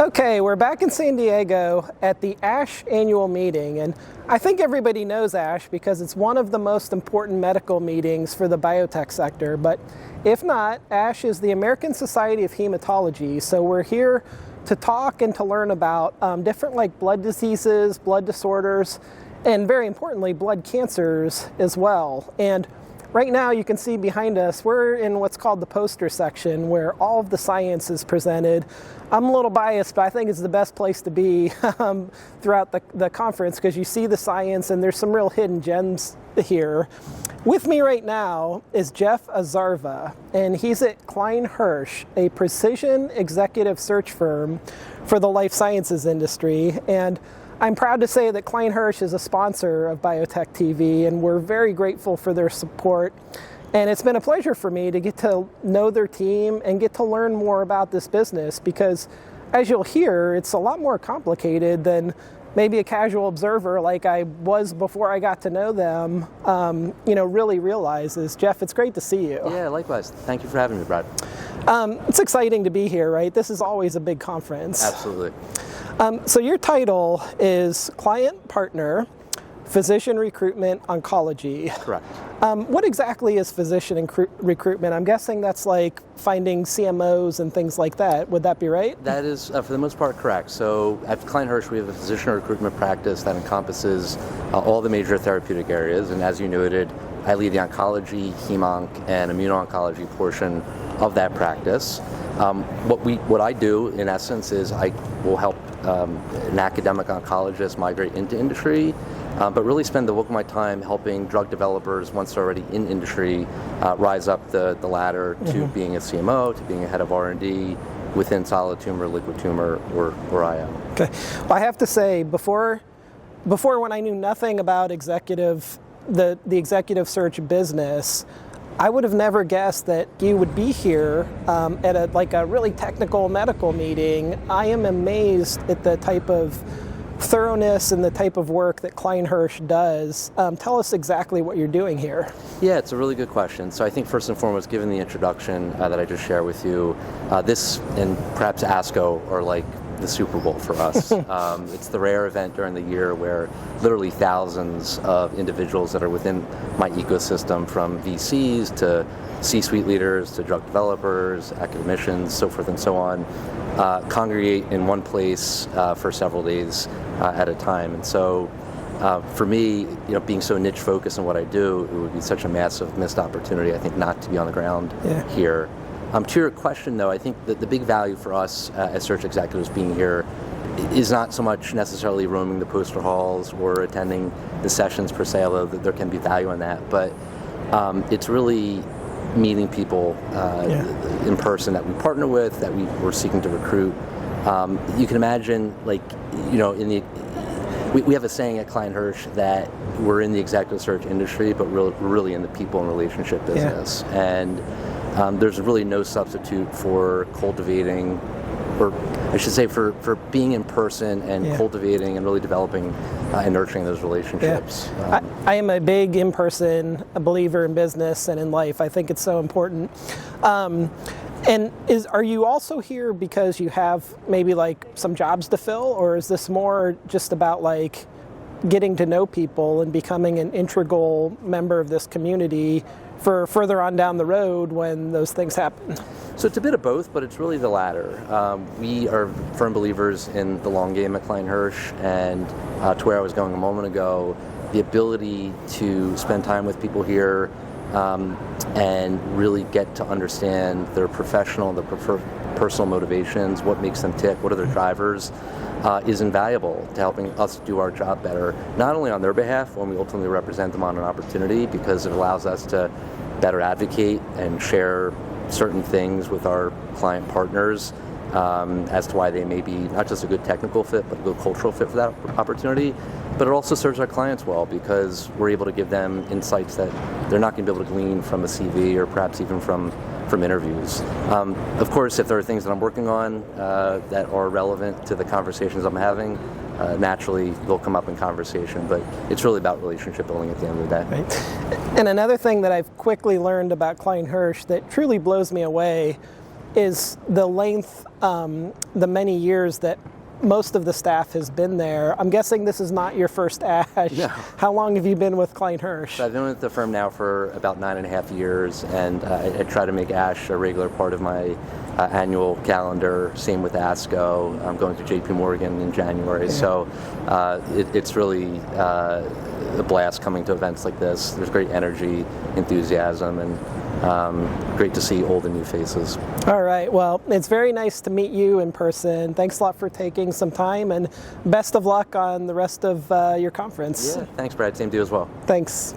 Okay, we're back in San Diego at the ASH annual meeting, and I think everybody knows ASH because it's one of the most important medical meetings for the biotech sector, but if not, ASH is the American Society of Hematology, so we're here to talk and to learn about different blood diseases, blood disorders, and very importantly, blood cancers as well. And right now you can see behind us, we're in what's called the poster section where all of the science is presented. I'm a little biased, but I think it's the best place to be throughout the conference because you see the science and there's some real hidden gems here. With me right now is Jeff Azarva, and he's at Klein Hirsch, a precision executive search firm for the life sciences industry. And I'm proud to say that Klein Hirsch is a sponsor of Biotech TV, and we're very grateful for their support. And it's been a pleasure for me to get to know their team and get to learn more about this business because, as you'll hear, it's a lot more complicated than maybe a casual observer like I was before I got to know them, really realizes. Jeff, it's great to see you. Yeah, likewise. Thank you for having me, Brad. It's exciting to be here, right? This is always a big conference. Absolutely. So your title is Client Partner, Physician Recruitment Oncology. Correct. What exactly is physician recruitment? I'm guessing that's like finding CMOs and things like that. Would that be right? That is, for the most part, correct. So at Klein Hirsch, we have a physician recruitment practice that encompasses all the major therapeutic areas. And as you noted, I lead the oncology, hemonc, and immuno-oncology portion of that practice. What I do, in essence, is I will help an academic oncologist migrate into industry, but really spend the bulk of my time helping drug developers, once they're already in industry, rise up the ladder to being a CMO, to being a head of R&D within solid tumor, liquid tumor, or IO. Okay. Well, I have to say, before when I knew nothing about the executive search business, I would have never guessed that you would be here at a really technical medical meeting. I am amazed at the type of thoroughness and the type of work that Klein Hirsch does. Tell us exactly what you're doing here. Yeah, it's a really good question. So I think first and foremost, given the introduction that I just shared with you, this and perhaps ASCO are like the Super Bowl for us. It's the rare event during the year where literally thousands of individuals that are within my ecosystem, from VCs to C-suite leaders to drug developers, academicians, so forth and so on, congregate in one place for several days at a time. And so for me, being so niche focused on what I do, it would be such a massive missed opportunity, I think, not to be on the ground here. To your question, though, I think that the big value for us as search executives being here is not so much necessarily roaming the poster halls or attending the sessions per se, although there can be value in that, but it's really meeting people in person that we partner with, that we're seeking to recruit. You can imagine, we have a saying at Klein Hirsch that we're in the executive search industry, but we're really in the people and relationship business. And there's really no substitute for cultivating, or I should say for being in person and cultivating and really developing and nurturing those relationships. I am a big in-person believer in business and in life. I think it's so important. And are you also here because you have maybe some jobs to fill, or is this more just about getting to know people and becoming an integral member of this community for further on down the road when those things happen? So it's a bit of both, but it's really the latter. We are firm believers in the long game at Klein Hirsch, and to where I was going a moment ago, the ability to spend time with people here and really get to understand their professional, their personal motivations, what makes them tick, what are their drivers, is invaluable to helping us do our job better, not only on their behalf when we ultimately represent them on an opportunity, because it allows us to better advocate and share certain things with our client partners as to why they may be not just a good technical fit, but a good cultural fit for that opportunity. But it also serves our clients well because we're able to give them insights that they're not going to be able to glean from a CV or perhaps even from interviews. Of course, if there are things that I'm working on that are relevant to the conversations I'm having, naturally they'll come up in conversation, but it's really about relationship building at the end of the day. Right. And another thing that I've quickly learned about Klein Hirsch that truly blows me away is the length, the many years that most of the staff has been there. I'm guessing this is not your first ASH. No. How long have you been with Klein Hirsch? So I've been with the firm now for about 9.5 years, and I try to make ASH a regular part of my annual calendar. Same with ASCO. I'm going to JP Morgan in January, so it's really a blast coming to events like this. There's great energy, enthusiasm, and great to see old and new faces. All right, well, it's very nice to meet you in person. Thanks a lot for taking some time, and best of luck on the rest of your conference. Yeah, thanks, Brad. Same to you as well. Thanks.